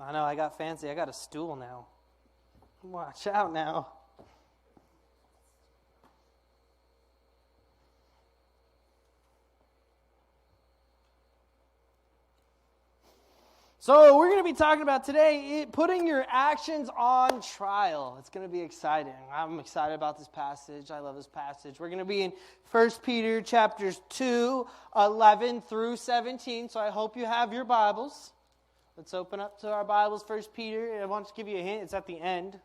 I know, I got fancy. I got a stool now. Watch out now. So we're going to be talking about today putting your actions on trial. It's going to be exciting. I'm excited about this passage. I love this passage. We're going to be in 1 Peter chapters 2, 11 through 17. So I hope you have your Bibles. Let's open up to our Bibles, 1 Peter. I want to give you a hint. It's at the end.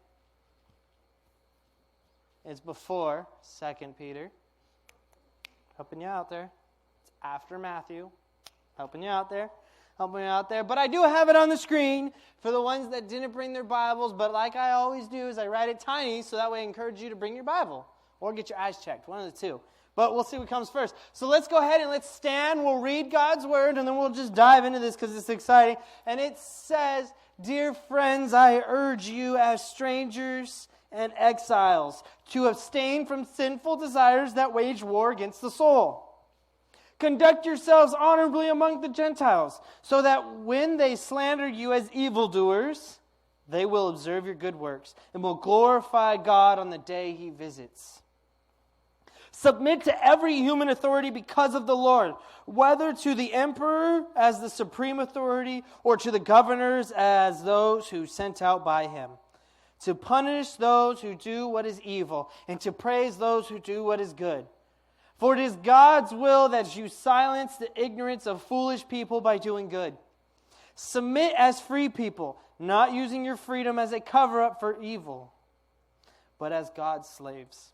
It's before 2 Peter. Helping you out there. It's after Matthew. Helping you out there. But I do have it on the screen for the ones that didn't bring their Bibles. But like I always do is I write it tiny so that way I encourage you to bring your Bible or get your eyes checked, one of the two. But we'll see what comes first. So let's go ahead and let's stand. We'll read God's word and then we'll just dive into this because it's exciting. And it says, "Dear friends, I urge you as strangers and exiles to abstain from sinful desires that wage war against the soul. Conduct yourselves honorably among the Gentiles, so that when they slander you as evildoers, they will observe your good works and will glorify God on the day He visits. Submit to every human authority because of the Lord, whether to the emperor as the supreme authority or to the governors as those who sent out by him, to punish those who do what is evil and to praise those who do what is good. For it is God's will that you silence the ignorance of foolish people by doing good. Submit as free people, not using your freedom as a cover-up for evil, but as God's slaves.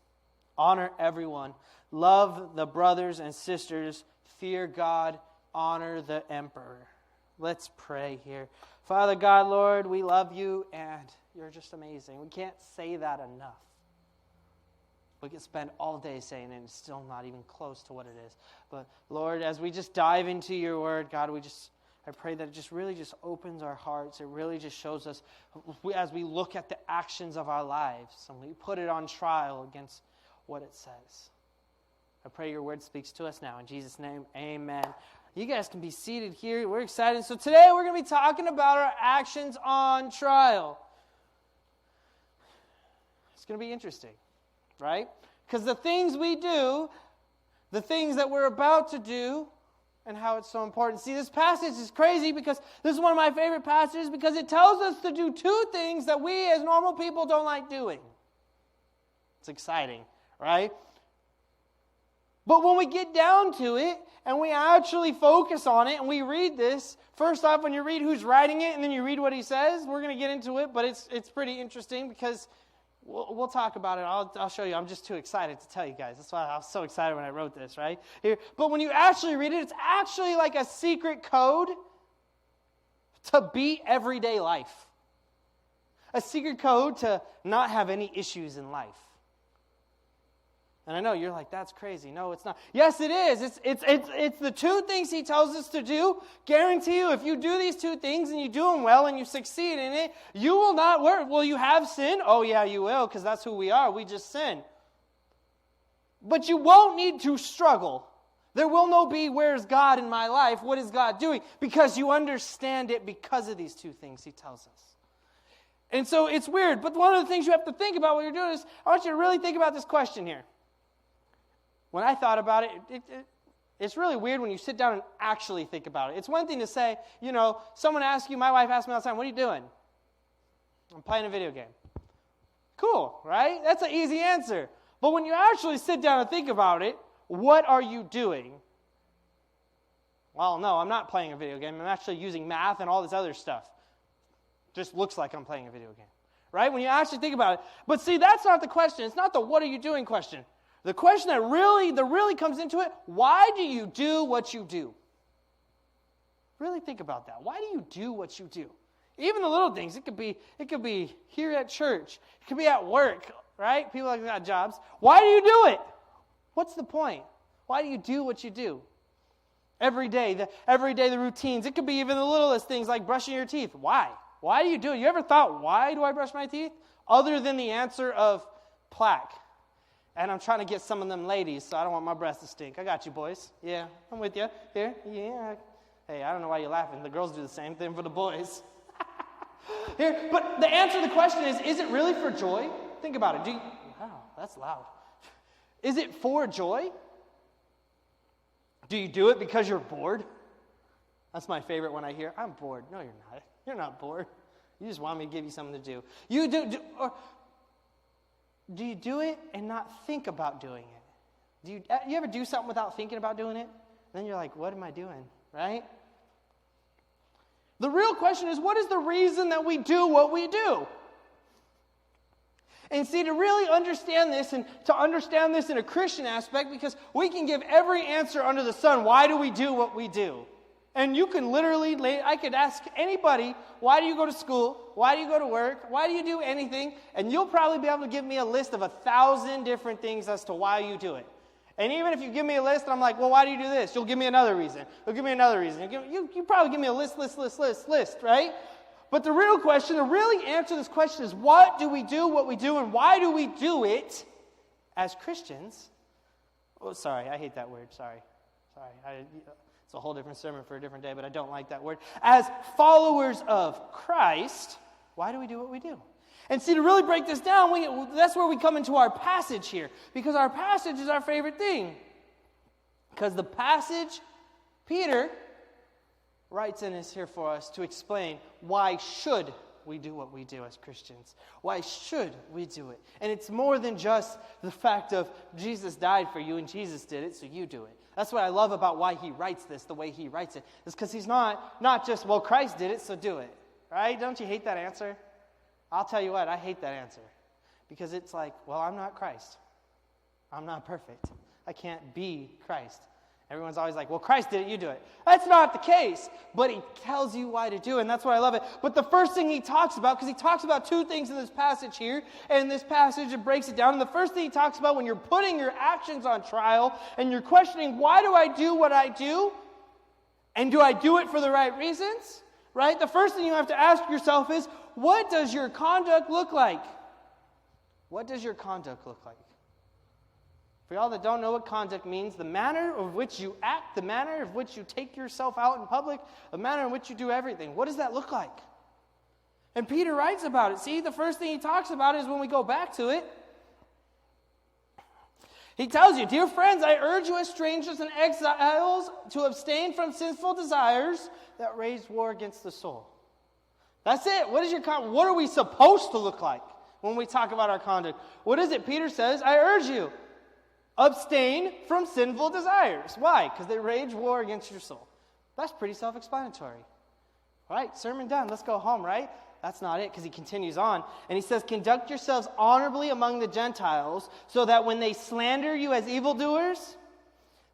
Honor everyone. Love the brothers and sisters. Fear God. Honor the emperor." Let's pray here. Father God, Lord, we love you and you're just amazing. We can't say that enough. We could spend all day saying it and it's still not even close to what it is. But Lord, as we just dive into your word, God, I pray that it just really just opens our hearts. It really just shows us, as we look at the actions of our lives and we put it on trial against what it says. I pray your word speaks to us now. In Jesus' name, amen. You guys can be seated here. We're excited. So today we're going to be talking about our actions on trial. It's going to be interesting. Right? Because the things we do, the things that we're about to do, and how it's so important. See, this passage is crazy because this is one of my favorite passages because it tells us to do two things that we as normal people don't like doing. It's exciting, right? But when we get down to it and we actually focus on it and we read this, first off, when you read who's writing it and then you read what he says, we're going to get into it, but it's pretty interesting because we'll talk about it. I'll show you. I'm just too excited to tell you guys. That's why I was so excited when I wrote this, right? Here. But when you actually read it, it's actually like a secret code to beat everyday life. A secret code to not have any issues in life. And I know you're like, that's crazy. No, it's not. Yes, it is. It's the two things he tells us to do. Guarantee you, if you do these two things and you do them well and you succeed in it, you will not work. Will you have sin? Oh, yeah, you will, because that's who we are. We just sin. But you won't need to struggle. There will no be, where's God in my life? What is God doing? Because you understand it because of these two things he tells us. And so it's weird. But one of the things you have to think about when you're doing this, I want you to really think about this question here. When I thought about it, it's really weird when you sit down and actually think about it. It's one thing to say, someone asks you, my wife asks me all the time, "What are you doing?" "I'm playing a video game." Cool, right? That's an easy answer. But when you actually sit down and think about it, what are you doing? Well, no, I'm not playing a video game. I'm actually using math and all this other stuff. Just looks like I'm playing a video game, right? When you actually think about it. But see, that's not the question. It's not the "what are you doing" question. The question that really comes into it, why do you do what you do? Really think about that. Why do you do what you do? Even the little things. It could be here at church. It could be at work, right? People like got jobs. Why do you do it? What's the point? Why do you do what you do? Every day the routines. It could be even the littlest things like brushing your teeth. Why? Why do you do it? You ever thought, why do I brush my teeth? Other than the answer of plaque. And I'm trying to get some of them ladies, so I don't want my breath to stink. I got you, boys. Yeah, I'm with you. Here, yeah. Hey, I don't know why you're laughing. The girls do the same thing for the boys. Here, but the answer to the question is it really for joy? Think about it. Wow, that's loud. Is it for joy? Do you do it because you're bored? That's my favorite when I hear, I'm bored. No, you're not. You're not bored. You just want me to give you something to do. Or do you do it and not think about doing it? Do you ever do something without thinking about doing it? And then you're like, what am I doing? Right? The real question is, what is the reason that we do what we do? And see, to really understand this, and to understand this in a Christian aspect, because we can give every answer under the sun, why do we do what we do? And you can literally, I could ask anybody, why do you go to school? Why do you go to work? Why do you do anything? And you'll probably be able to give me a list of 1,000 different things as to why you do it. And even if you give me a list, and I'm like, well, why do you do this? You'll give me another reason. You'll give me another reason. You probably give me a list, right? But the real question, to really answer this question is, what do we do what we do, and why do we do it as Christians? Oh, sorry, I hate that word. Sorry. It's a whole different sermon for a different day, but I don't like that word. As followers of Christ, why do we do what we do? And see, to really break this down, that's where we come into our passage here, because our passage is our favorite thing. Because the passage, Peter writes in is here for us to explain why should we do what we do as Christians. Why should we do it? And it's more than just the fact of Jesus died for you and Jesus did it, so you do it. That's what I love about why he writes this, the way he writes it, is because he's not just, well, Christ did it, so do it. Right? Don't you hate that answer? I'll tell you what, I hate that answer. Because it's like, well, I'm not Christ. I'm not perfect. I can't be Christ. Everyone's always like, well, Christ did it, you do it. That's not the case, but he tells you why to do it, and that's why I love it. But the first thing he talks about, because he talks about two things in this passage here, and in this passage it breaks it down, and the first thing he talks about when you're putting your actions on trial, and you're questioning, why do I do what I do? And do I do it for the right reasons? Right? The first thing you have to ask yourself is, what does your conduct look like? What does your conduct look like? For y'all that don't know what conduct means, the manner of which you act, the manner of which you take yourself out in public, the manner in which you do everything. What does that look like? And Peter writes about it. See, the first thing he talks about is when we go back to it. He tells you, dear friends, I urge you as strangers and exiles to abstain from sinful desires that wage war against the soul. That's it. What are we supposed to look like when we talk about our conduct? What is it? Peter says, I urge you. Abstain from sinful desires. Why? Because they wage war against your soul. That's pretty self-explanatory. All right, sermon done. Let's go home, right? That's not it, because he continues on. And he says, conduct yourselves honorably among the Gentiles, so that when they slander you as evildoers,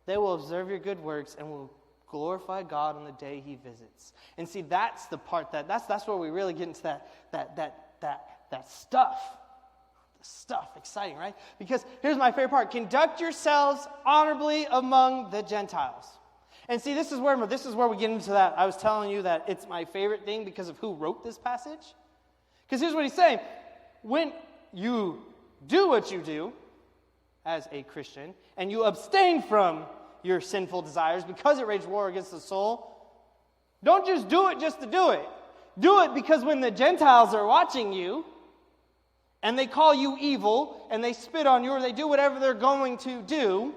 they will observe your good works and will glorify God on the day he visits. And see, that's the part that's where we really get into that stuff. Stuff, exciting, right? Because here's my favorite part. Conduct yourselves honorably among the Gentiles. And see, this is where we get into that. I was telling you that it's my favorite thing because of who wrote this passage. Because here's what he's saying. When you do what you do as a Christian, and you abstain from your sinful desires because it wages war against the soul, don't just do it just to do it. Do it because when the Gentiles are watching you, and they call you evil, and they spit on you, or they do whatever they're going to do,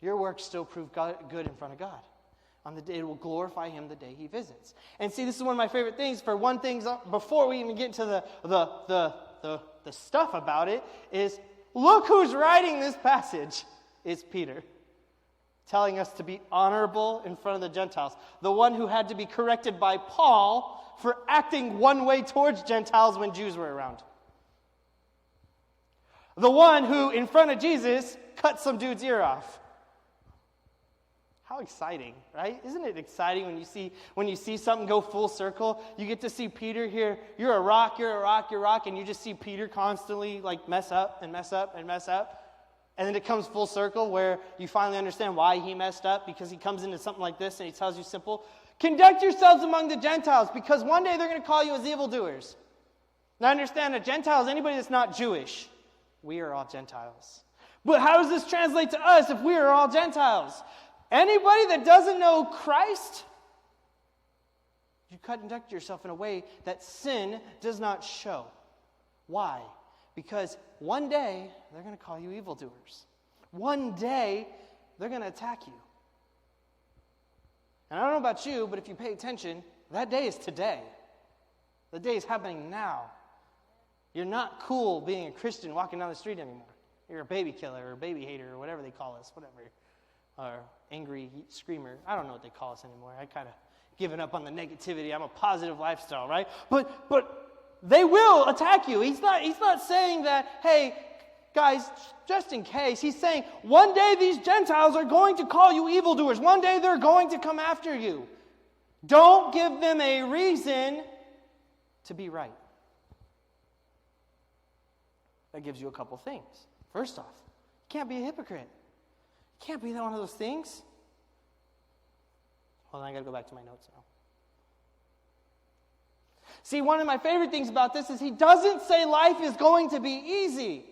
your works still prove good in front of God. On the day, it will glorify him the day he visits. And see, this is one of my favorite things. For one thing, before we even get into the stuff about it, is look who's writing this passage. It's Peter, telling us to be honorable in front of the Gentiles. The one who had to be corrected by Paul for acting one way towards Gentiles when Jews were around. The one who, in front of Jesus, cut some dude's ear off. How exciting, right? Isn't it exciting when you see something go full circle? You get to see Peter here. You're a rock, and you just see Peter constantly like mess up. And then it comes full circle where you finally understand why he messed up, because he comes into something like this and he tells you simple, conduct yourselves among the Gentiles, because one day they're going to call you as evildoers. Now understand, a Gentile is anybody that's not Jewish. We are all Gentiles. But how does this translate to us if we are all Gentiles? Anybody that doesn't know Christ, You conduct yourself in a way that sin does not show. Why? Because one day, they're going to call you evildoers. One day, they're going to attack you. And I don't know about you, but if you pay attention, that day is today. The day is happening now. You're not cool being a Christian walking down the street anymore. You're a baby killer or a baby hater or whatever they call us, whatever. Or angry screamer. I don't know what they call us anymore. I kind of given up on the negativity. I'm a positive lifestyle, right? But they will attack you. He's not saying that, hey, guys, just in case. He's saying one day these Gentiles are going to call you evildoers. One day they're going to come after you. Don't give them a reason to be right. That gives you a couple things. First off, you can't be a hypocrite. You can't be one of those things. Hold on, I got to go back to my notes now. See, one of my favorite things about this is he doesn't say life is going to be easy.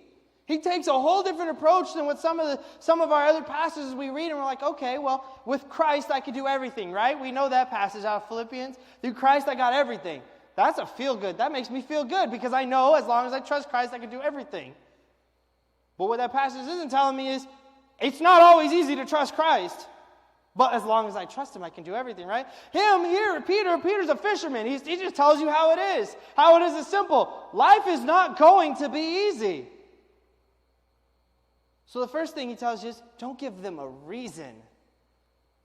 He takes a whole different approach than what some of our other passages we read, and we're like, okay, well, with Christ I can do everything, right? We know that passage out of Philippians. Through Christ I got everything. That's a feel good. That makes me feel good because I know as long as I trust Christ I can do everything. But what that passage isn't telling me is it's not always easy to trust Christ. But as long as I trust him, I can do everything, right? Him here, Peter's a fisherman. He just tells you how it is. How it is simple. Life is not going to be easy. So the first thing he tells you is don't give them a reason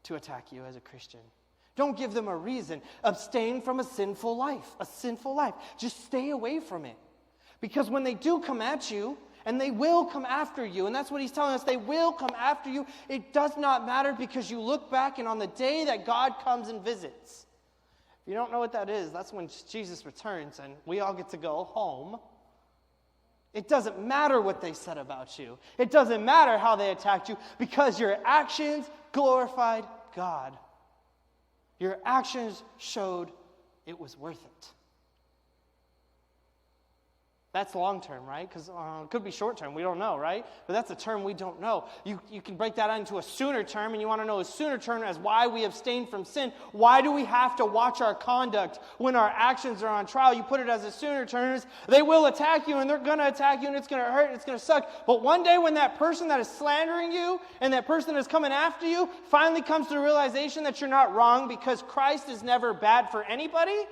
to attack you as a Christian. Don't give them a reason. Abstain from a sinful life. A sinful life. Just stay away from it. Because when they do come at you, and they will come after you. And that's what he's telling us. They will come after you. It does not matter because you look back and on the day that God comes and visits. If you don't know what that is, that's when Jesus returns and we all get to go home. It doesn't matter what they said about you. It doesn't matter how they attacked you because your actions glorified God. Your actions showed it was worth it. That's long term, right? Because it could be short term. We don't know, right? But that's a term we don't know. You can break that out into a sooner term, and you want to know a sooner term as why we abstain from sin. Why do we have to watch our conduct when our actions are on trial? You put it as a sooner term. Is they will attack you, and they're going to attack you, and it's going to hurt, and it's going to suck. But one day when that person that is slandering you and that person that is coming after you finally comes to the realization that you're not wrong because Christ is never bad for anybody,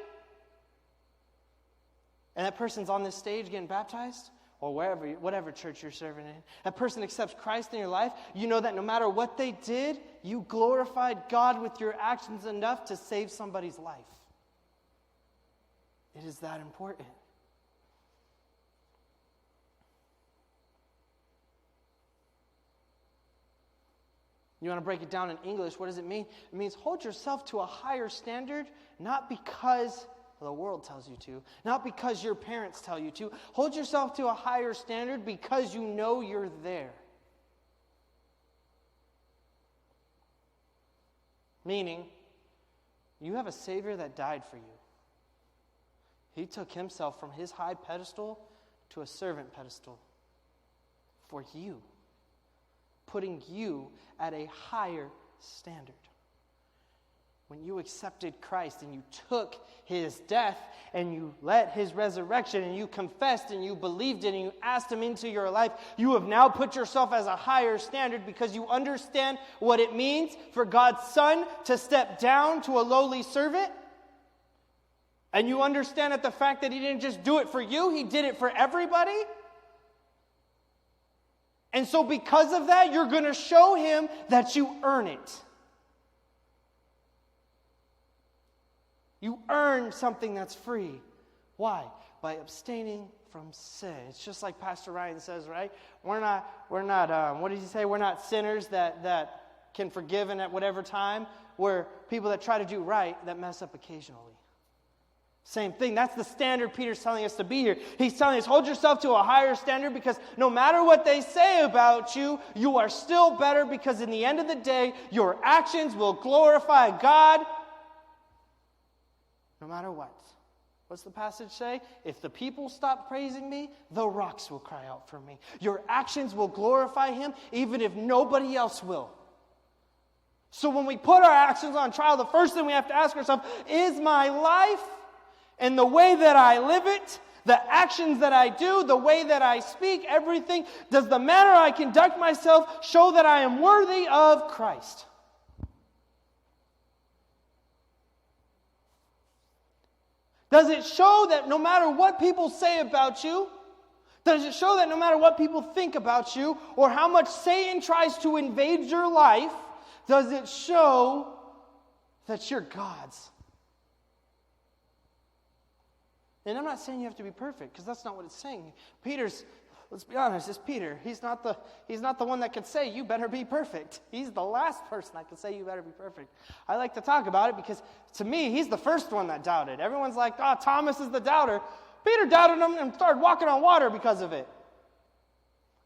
and that person's on this stage getting baptized, or whatever church you're serving in, that person accepts Christ in your life, you know that no matter what they did, you glorified God with your actions enough to save somebody's life. It is that important. You want to break it down in English, what does it mean? It means hold yourself to a higher standard, not because the world tells you to, not because your parents tell you to. Hold yourself to a higher standard because you know you're there. Meaning, you have a Savior that died for you. He took himself from his high pedestal to a servant pedestal for you, putting you at a higher standard. When you accepted Christ and you took his death and you let his resurrection and you confessed and you believed it and you asked him into your life, you have now put yourself as a higher standard because you understand what it means for God's Son to step down to a lowly servant. And you understand that the fact that he didn't just do it for you, he did it for everybody. And so because of that, you're going to show him that you earn it. You earn something that's free. Why? By abstaining from sin. It's just like Pastor Ryan says, right? We're not. What did he say? We're not sinners that can forgive and at whatever time. We're people that try to do right that mess up occasionally. Same thing. That's the standard Peter's telling us to be here. He's telling us, hold yourself to a higher standard because no matter what they say about you, you are still better because in the end of the day, your actions will glorify God. No matter what. What's the passage say? If the people stop praising me, the rocks will cry out for me. Your actions will glorify him even if nobody else will. So when we put our actions on trial, the first thing we have to ask ourselves, is my life and the way that I live it, the actions that I do, the way that I speak, everything, does the manner I conduct myself show that I am worthy of Christ? Does it show that no matter what people say about you, does it show that no matter what people think about you, or how much Satan tries to invade your life, does it show that you're God's? And I'm not saying you have to be perfect, because that's not what it's saying. Let's be honest, it's Peter. He's not the one that could say, you better be perfect. He's the last person that could say, you better be perfect. I like to talk about it because, to me, he's the first one that doubted. Everyone's like, Thomas is the doubter. Peter doubted him and started walking on water because of it.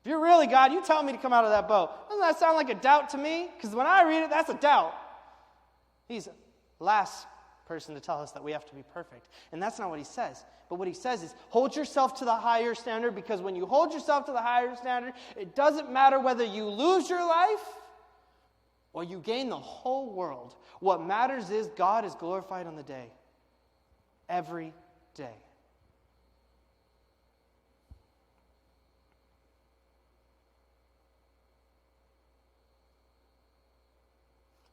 If you're really God, you tell me to come out of that boat. Doesn't that sound like a doubt to me? Because when I read it, that's a doubt. He's the last person to tell us that we have to be perfect. And that's not what he says. But what he says is, hold yourself to the higher standard, because when you hold yourself to the higher standard, it doesn't matter whether you lose your life or you gain the whole world. What matters is God is glorified on the day. Every day.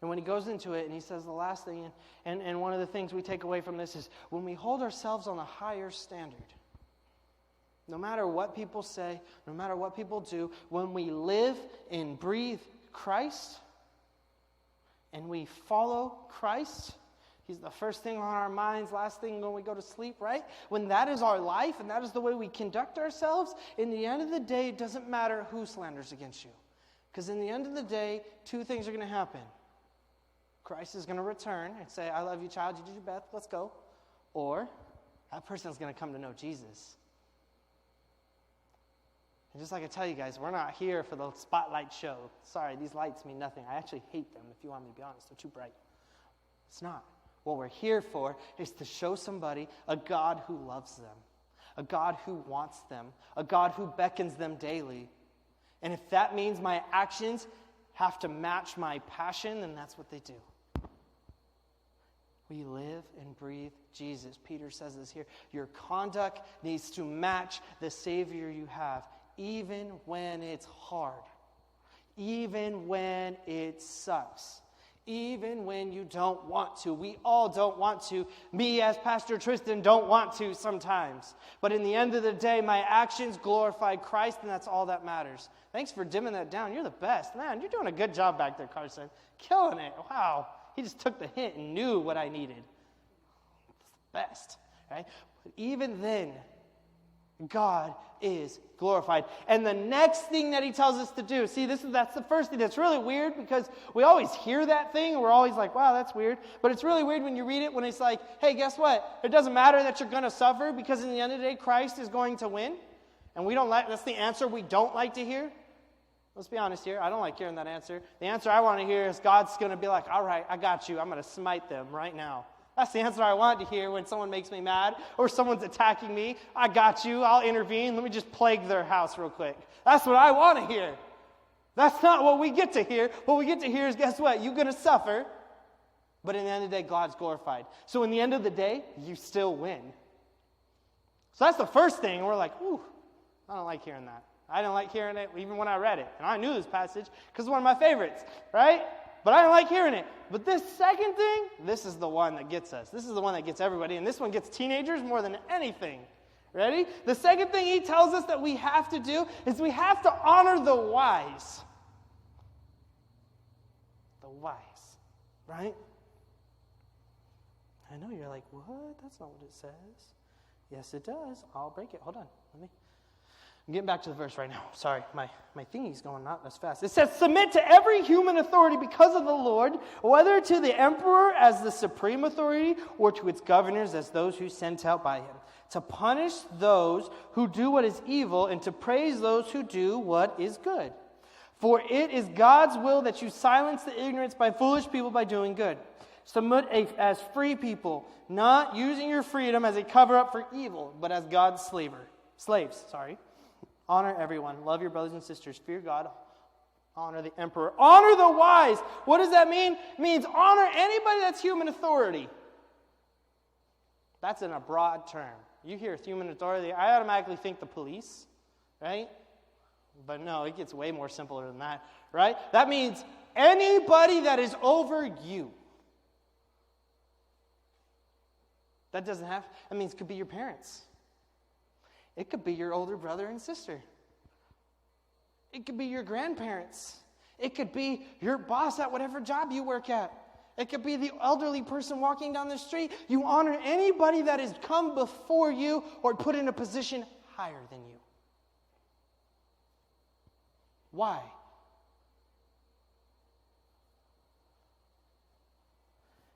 And when he goes into it and he says the last thing, and one of the things we take away from this is when we hold ourselves on a higher standard, no matter what people say, no matter what people do, when we live and breathe Christ and we follow Christ, he's the first thing on our minds, last thing when we go to sleep, right? When that is our life and that is the way we conduct ourselves, in the end of the day, it doesn't matter who slanders against you. Because in the end of the day, two things are going to happen. Christ is going to return and say, I love you, child. You did your best. Let's go. Or that person is going to come to know Jesus. And just like I tell you guys, we're not here for the spotlight show. Sorry, these lights mean nothing. I actually hate them, if you want me to be honest. They're too bright. It's not. What we're here for is to show somebody a God who loves them, a God who wants them, a God who beckons them daily. And if that means my actions have to match my passion, then that's what they do. We live and breathe Jesus. Peter says this here. Your conduct needs to match the Savior you have, even when it's hard, even when it sucks, even when you don't want to. We all don't want to. Me, as Pastor Tristan, don't want to sometimes. But in the end of the day, my actions glorify Christ, and that's all that matters. Thanks for dimming that down. You're the best. Man, you're doing a good job back there, Carson. Killing it. Wow. He just took the hint and knew what I needed. It's the best. Right? But even then, God is glorified. And the next thing that he tells us to do, see, that's the first thing that's really weird, because we always hear that thing and we're always like, wow, that's weird. But it's really weird when you read it, when it's like, hey, guess what? It doesn't matter that you're going to suffer, because in the end of the day, Christ is going to win. And that's the answer we don't like to hear. Let's be honest here. I don't like hearing that answer. The answer I want to hear is God's going to be like, all right, I got you. I'm going to smite them right now. That's the answer I want to hear when someone makes me mad or someone's attacking me. I got you. I'll intervene. Let me just plague their house real quick. That's what I want to hear. That's not what we get to hear. What we get to hear is, guess what? You're going to suffer, but in the end of the day, God's glorified. So in the end of the day, you still win. So that's the first thing. We're like, ooh, I don't like hearing that. I didn't like hearing it even when I read it. And I knew this passage because it's one of my favorites, right? But I didn't like hearing it. But this second thing, this is the one that gets us. This is the one that gets everybody. And this one gets teenagers more than anything. Ready? The second thing he tells us that we have to do is we have to honor the wise. The wise, right? I know you're like, what? That's not what it says. Yes, it does. I'll break it. Hold on. I'm getting back to the verse right now. Sorry, my thingy's going not as fast. It says, submit to every human authority because of the Lord, whether to the emperor as the supreme authority or to its governors as those who sent out by him, to punish those who do what is evil and to praise those who do what is good. For it is God's will that you silence the ignorance by foolish people by doing good. Submit as free people, not using your freedom as a cover-up for evil, but as God's slaves. Honor everyone. Love your brothers and sisters. Fear God. Honor the emperor. Honor the wise. What does that mean? It means honor anybody that's human authority. That's in a broad term. You hear human authority, I automatically think the police, right? But no, it gets way more simpler than that, right? That means anybody that is over you. That means it could be your parents. It could be your older brother and sister. It could be your grandparents. It could be your boss at whatever job you work at. It could be the elderly person walking down the street. You honor anybody that has come before you or put in a position higher than you. Why?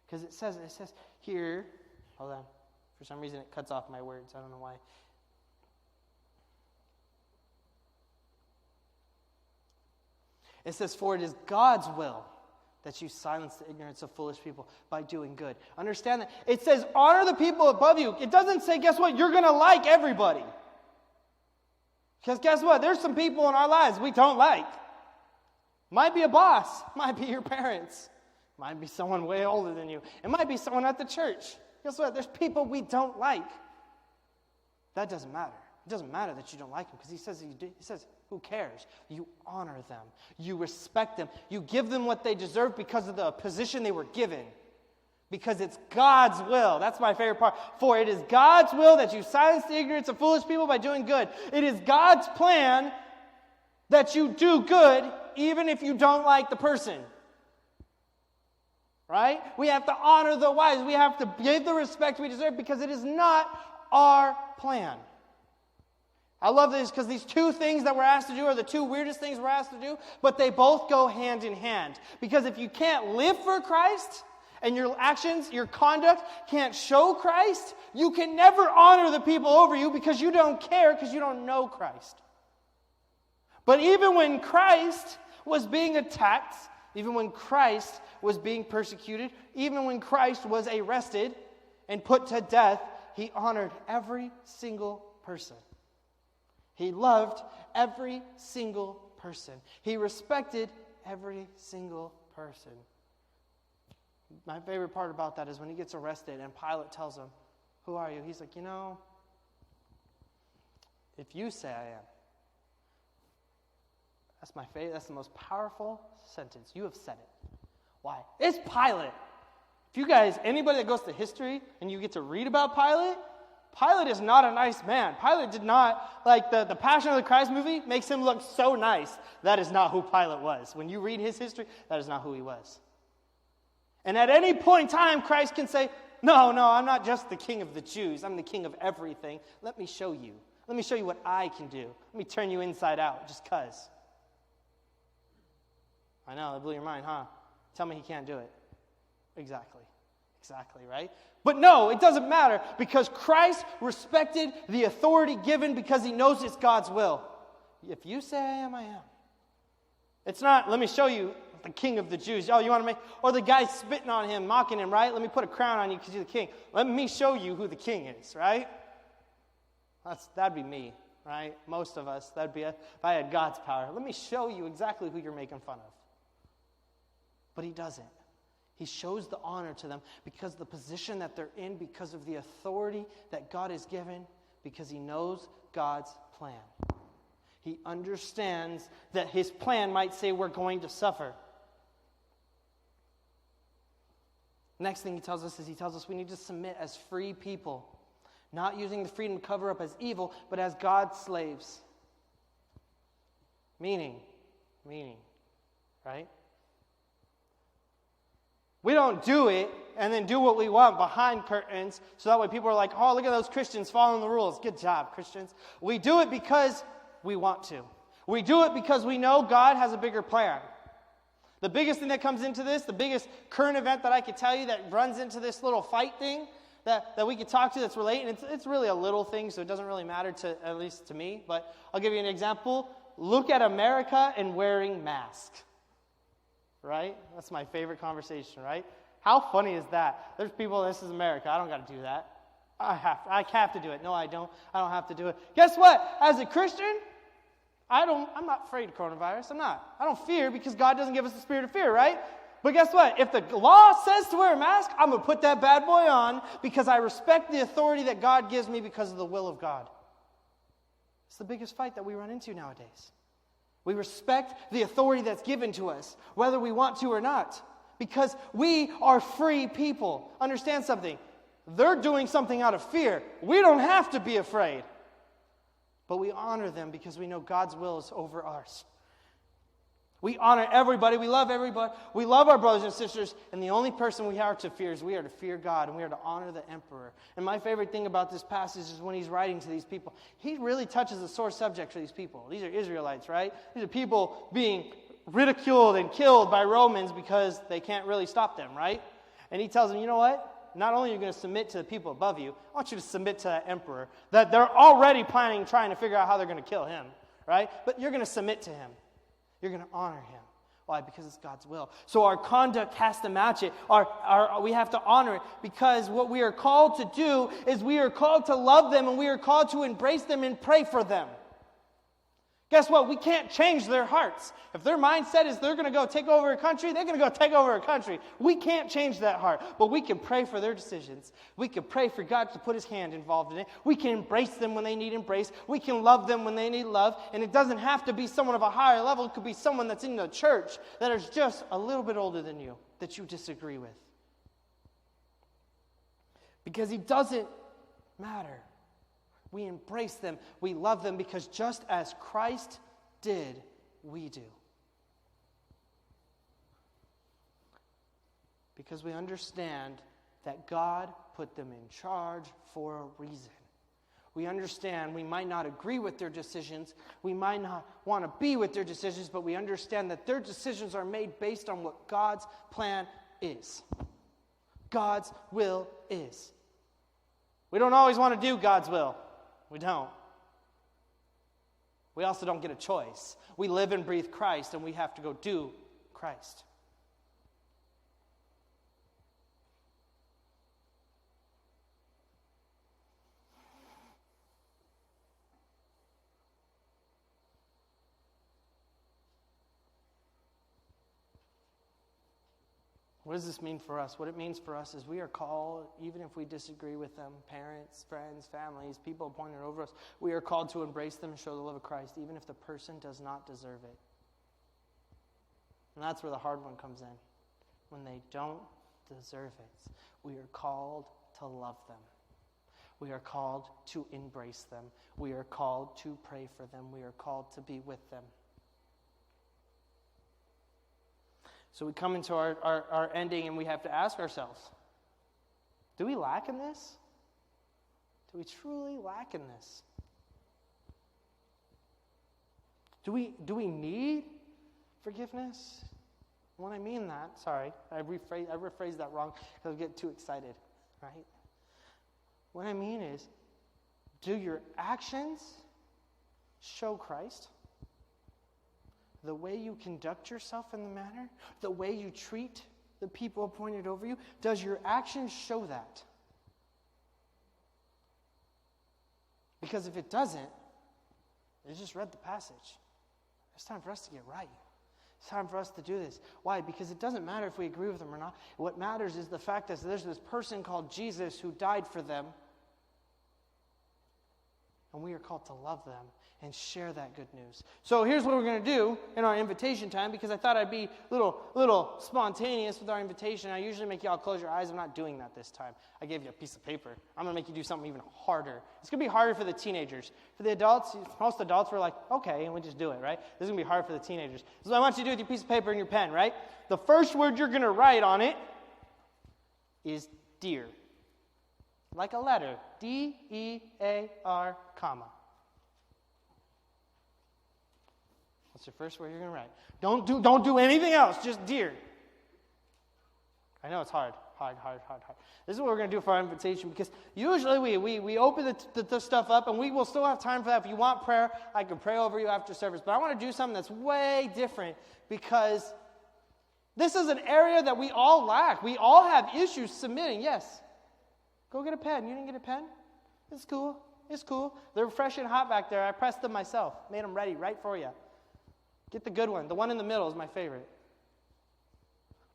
Because it says here, hold on. For some reason it cuts off my words. I don't know why. It says, for it is God's will that you silence the ignorance of foolish people by doing good. Understand that? It says, honor the people above you. It doesn't say, guess what? You're going to like everybody. Because guess what? There's some people in our lives we don't like. Might be a boss. Might be your parents. Might be someone way older than you. It might be someone at the church. Guess what? There's people we don't like. That doesn't matter. It doesn't matter that you don't like them because he says, who cares? You honor them. You respect them. You give them what they deserve because of the position they were given. Because it's God's will. That's my favorite part. For it is God's will that you silence the ignorance of foolish people by doing good. It is God's plan that you do good even if you don't like the person. Right? We have to honor the wise. We have to give the respect we deserve because it is not our plan. I love this because these two things that we're asked to do are the two weirdest things we're asked to do, but they both go hand in hand. Because if you can't live for Christ and your actions, your conduct can't show Christ, you can never honor the people over you because you don't care because you don't know Christ. But even when Christ was being attacked, even when Christ was being persecuted, even when Christ was arrested and put to death, he honored every single person. He loved every single person. He respected every single person. My favorite part about that is when he gets arrested and Pilate tells him, who are you? He's like, if you say I am. That's my favorite. That's the most powerful sentence. You have said it. Why? It's Pilate. If you guys, anybody that goes to history and you get to read about Pilate is not a nice man. Pilate did not, like the Passion of the Christ movie makes him look so nice. That is not who Pilate was. When you read his history, that is not who he was. And at any point in time, Christ can say, no, I'm not just the king of the Jews. I'm the king of everything. Let me show you. Let me show you what I can do. Let me turn you inside out just because. I know, that blew your mind, huh? Tell me he can't do it. Exactly, right? But no, it doesn't matter because Christ respected the authority given because he knows it's God's will. If you say I am, I am. It's not, let me show you the king of the Jews. Oh, you want to make, or the guy spitting on him, mocking him, right? Let me put a crown on you because you're the king. Let me show you who the king is, right? That'd be me, right? Most of us, that'd be if I had God's power. Let me show you exactly who you're making fun of. But he doesn't. He shows the honor to them because of the position that they're in, because of the authority that God has given, because he knows God's plan. He understands that his plan might say we're going to suffer. Next thing he tells us is we need to submit as free people, not using the freedom to cover up as evil, but as God's slaves. Meaning, right? We don't do it and then do what we want behind curtains so that way people are like, oh, look at those Christians following the rules. Good job, Christians. We do it because we want to. We do it because we know God has a bigger plan. The biggest thing that comes into this, the biggest current event that I could tell you that runs into this little fight thing that we could talk to that's related, it's really a little thing, so it doesn't really matter to at least to me, but I'll give you an example. Look at America and wearing masks. Right? That's my favorite conversation, right? How funny is that? There's people, this is America. I don't got to do that. I have to do it. No, I don't. I don't have to do it. Guess what? As a Christian, I'm not afraid of coronavirus. I'm not. I don't fear because God doesn't give us the spirit of fear, right? But guess what? If the law says to wear a mask, I'm going to put that bad boy on because I respect the authority that God gives me because of the will of God. It's the biggest fight that we run into nowadays. We respect the authority that's given to us, whether we want to or not, because we are free people. Understand something. They're doing something out of fear. We don't have to be afraid. But we honor them because we know God's will is over ours. We honor everybody. We love everybody. We love our brothers and sisters. And the only person we are to fear is we are to fear God. And we are to honor the emperor. And my favorite thing about this passage is when he's writing to these people, he really touches a sore subject for these people. These are Israelites, right? These are people being ridiculed and killed by Romans because they can't really stop them, right? And he tells them, you know what? Not only are you going to submit to the people above you, I want you to submit to that emperor that they're already trying to figure out how they're going to kill him, right? But you're going to submit to him. You're going to honor him. Why? Because it's God's will. So our conduct has to match it. We have to honor it because what we are called to do is we are called to love them and we are called to embrace them and pray for them. Guess what? We can't change their hearts. If their mindset is they're going to go take over a country, they're going to go take over a country. We can't change that heart, but we can pray for their decisions. We can pray for God to put his hand involved in it. We can embrace them when they need embrace. We can love them when they need love. And it doesn't have to be someone of a higher level. It could be someone that's in the church that is just a little bit older than you that you disagree with. Because it doesn't matter. We embrace them. We love them because just as Christ did, we do. Because we understand that God put them in charge for a reason. We understand we might not agree with their decisions. We might not want to be with their decisions, but we understand that their decisions are made based on what God's plan is. God's will is. We don't always want to do God's will. We don't. We also don't get a choice. We live and breathe Christ, and we have to go do Christ. What does this mean for us? What it means for us is we are called, even if we disagree with them, parents, friends, families, people appointed over us, we are called to embrace them and show the love of Christ, even if the person does not deserve it. And that's where the hard one comes in. When they don't deserve it, we are called to love them. We are called to embrace them. We are called to pray for them. We are called to be with them. So we come into our ending and we have to ask ourselves, do we lack in this? Do we truly lack in this? Do we need forgiveness? When I mean that, sorry, I rephrased that wrong because I get too excited, right? What I mean is, do your actions show Christ? The way you conduct yourself in the matter, the way you treat the people appointed over you, does your actions show that? Because if it doesn't, you just read the passage. It's time for us to get right. It's time for us to do this. Why? Because it doesn't matter if we agree with them or not. What matters is the fact that there's this person called Jesus who died for them, and we are called to love them and share that good news. So here's what we're going to do in our invitation time, because I thought I'd be a little spontaneous with our invitation. I usually make y'all close your eyes. I'm not doing that this time. I gave you a piece of paper. I'm going to make you do something even harder. It's going to be harder for the teenagers. For the adults, most adults were like, okay, and we just do it, right? This is going to be hard for the teenagers. So I want you to do with your piece of paper and your pen, right? The first word you're going to write on it is dear. Like a letter. D-E-A-R, comma. That's the first word you're going to write. Don't do anything else, just dear. I know it's hard. This is what we're going to do for our invitation, because usually we open the stuff up, and we will still have time for that. If you want prayer, I can pray over you after service. But I want to do something that's way different, because this is an area that we all lack. We all have issues submitting, yes. Go get a pen. You didn't get a pen? It's cool. It's cool. They're fresh and hot back there. I pressed them myself. Made them ready right for you. Get the good one. The one in the middle is my favorite.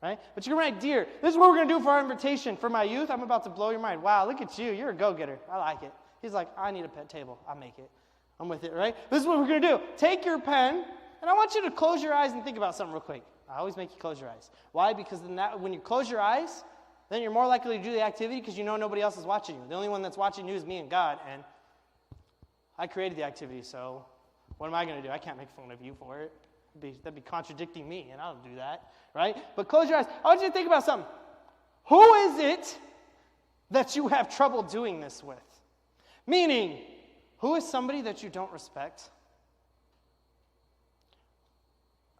Right? But you're right, dear. This is what we're going to do for our invitation. For my youth, I'm about to blow your mind. Wow, look at you. You're a go-getter. I like it. He's like, I need a pet table. I'll make it. I'm with it, right? This is what we're going to do. Take your pen, and I want you to close your eyes and think about something real quick. I always make you close your eyes. Why? Because when you close your eyes, then you're more likely to do the activity because you know nobody else is watching you. The only one that's watching you is me and God, and I created the activity, so what am I going to do? I can't make fun of you for it. That'd be contradicting me, and I don't do that, right? But close your eyes. I want you to think about something. Who is it that you have trouble doing this with? Meaning, who is somebody that you don't respect?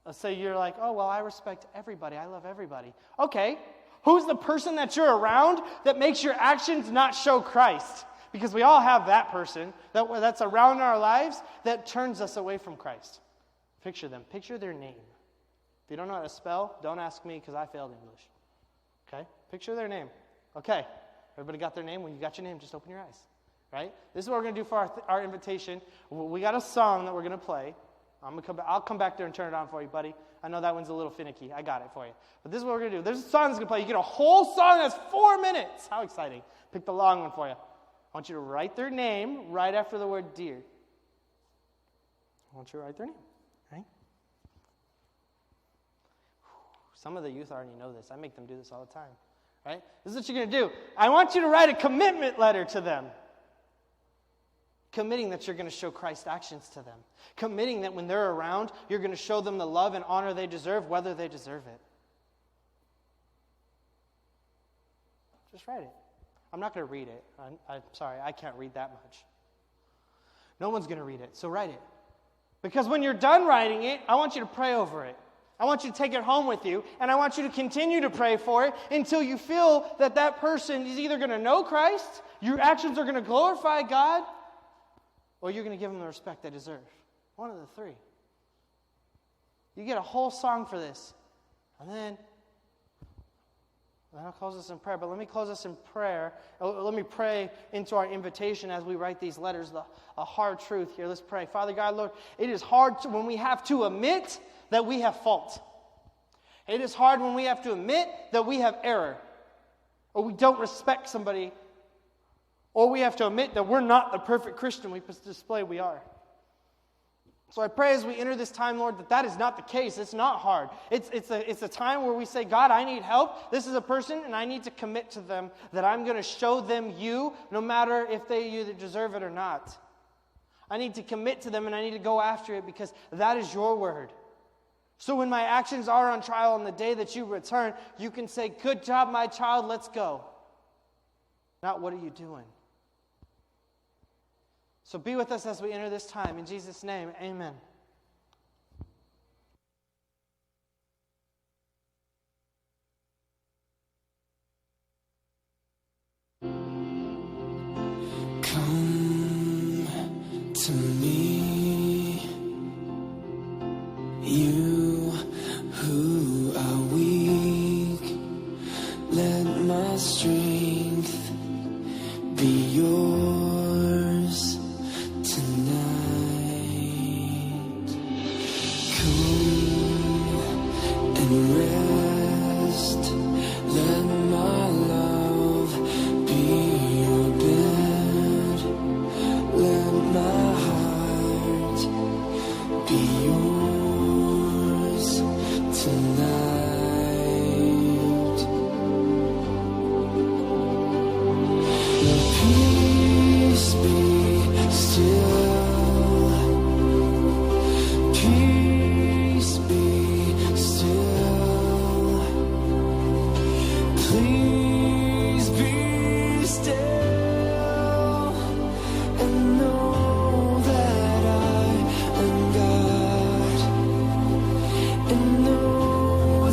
Let's say you're like, oh, well, I respect everybody. I love everybody. Okay. Who's the person that you're around that makes your actions not show Christ? Because we all have that person that's around our lives that turns us away from Christ. Picture them. Picture their name. If you don't know how to spell, don't ask me because I failed English. Okay? Picture their name. Okay. Everybody got their name? When you got your name, just open your eyes. Right? This is what we're going to do for our invitation. We got a song that we're going to play. I'll come back there and turn it on for you, buddy. I know that one's a little finicky. I got it for you. But this is what we're going to do. There's a song that's going to play. You get a whole song that's 4 minutes. How exciting. Pick the long one for you. I want you to write their name right after the word dear. I want you to write their name. Right? Some of the youth already know this. I make them do this all the time. Right? This is what you're going to do. I want you to write a commitment letter to them. Committing that you're going to show Christ's actions to them. Committing that when they're around, you're going to show them the love and honor they deserve, whether they deserve it. Just write it. I'm not going to read it. I'm sorry, I can't read that much. No one's going to read it, so write it. Because when you're done writing it, I want you to pray over it. I want you to take it home with you, and I want you to continue to pray for it until you feel that that person is either going to know Christ, your actions are going to glorify God, or you're going to give them the respect they deserve. One of the three. You get a whole song for this. And then I'll close us in prayer. But let me close us in prayer. Let me pray into our invitation as we write these letters, a hard truth here. Let's pray. Father God, Lord, it is hard when we have to admit that we have fault. It is hard when we have to admit that we have error. Or we don't respect somebody. Or we have to admit that we're not the perfect Christian we display we are. So I pray as we enter this time, Lord, that is not the case. It's not hard. It's a time where we say, God, I need help. This is a person, and I need to commit to them that I'm going to show them you, no matter if they either deserve it or not. I need to commit to them, and I need to go after it because that is your word. So when my actions are on trial on the day that you return, you can say, good job, my child, let's go. Not what are you doing? So be with us as we enter this time. In Jesus' name, amen. Come to me, you who are weak. Let my strength be yours tonight. Come and rest. Let my love be your bed. Let my heart be yours tonight. Peace be still. Peace be still. Please be still and know that I am God, and know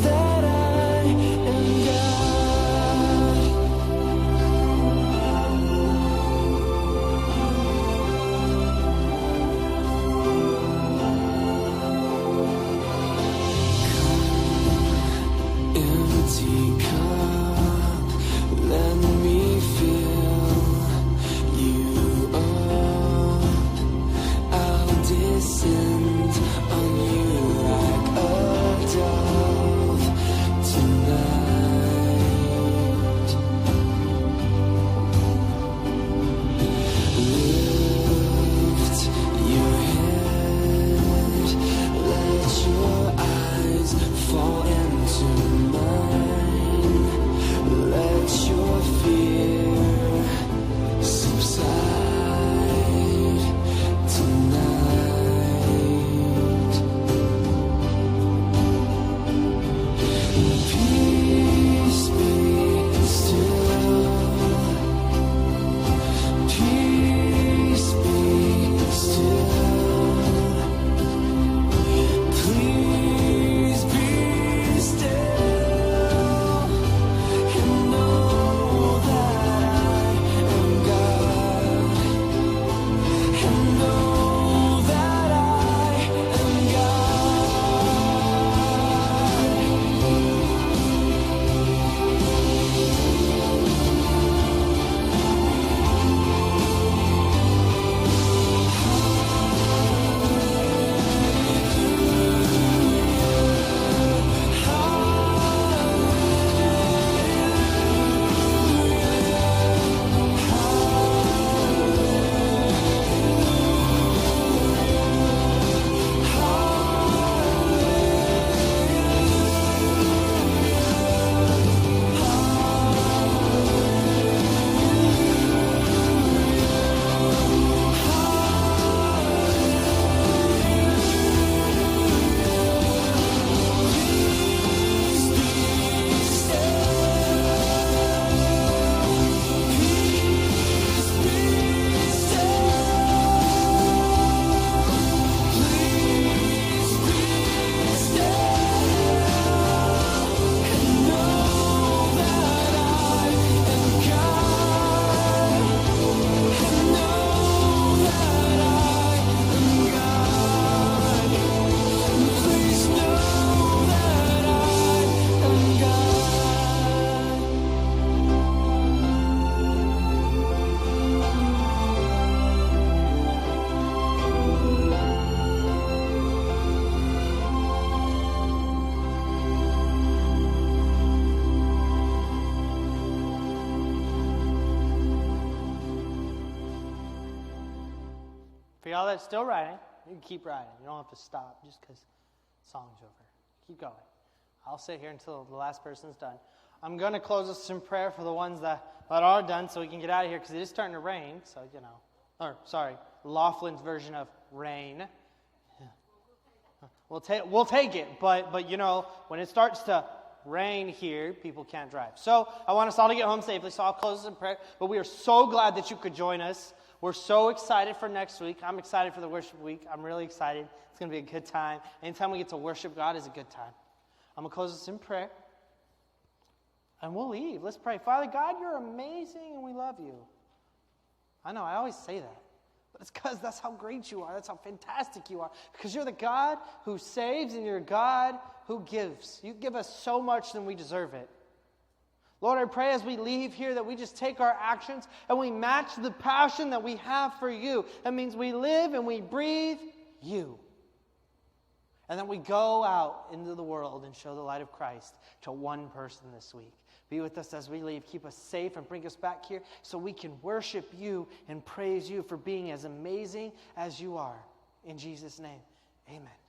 y'all that's still riding, you can keep riding. You don't have to stop just because the song's over. Keep going. I'll sit here until the last person's done. I'm going to close us in prayer for the ones that are done so we can get out of here because it is starting to rain. So, Laughlin's version of rain. We'll take it, but when it starts to rain here, people can't drive. So I want us all to get home safely, so I'll close this in prayer. But we are so glad that you could join us. We're so excited for next week. I'm excited for the worship week. I'm really excited. It's going to be a good time. Anytime we get to worship God is a good time. I'm going to close this in prayer, and we'll leave. Let's pray. Father God, you're amazing, and we love you. I know, I always say that. But it's because that's how great you are. That's how fantastic you are. Because you're the God who saves and you're a God who gives. You give us so much than we deserve it. Lord, I pray as we leave here that we just take our actions and we match the passion that we have for you. That means we live and we breathe you. And then we go out into the world and show the light of Christ to one person this week. Be with us as we leave. Keep us safe and bring us back here so we can worship you and praise you for being as amazing as you are. In Jesus' name, amen.